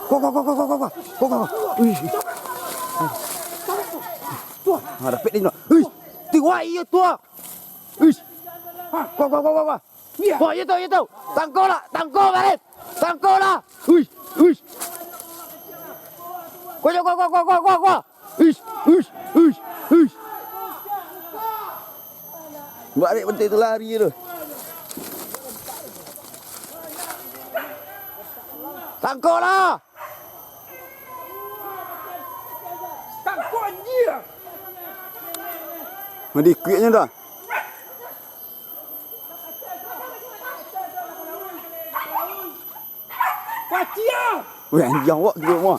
Kau. Tua. Dapat dia. Tua iya tua. Kau. Tua iya tu. Tangkau balik. Tangkau lah. Kau. Balik penting tu lari tu. Tangkau lah. Tangkau dia. Mandi kuitnya dah. Patia. Weh, anjing awak juga mah.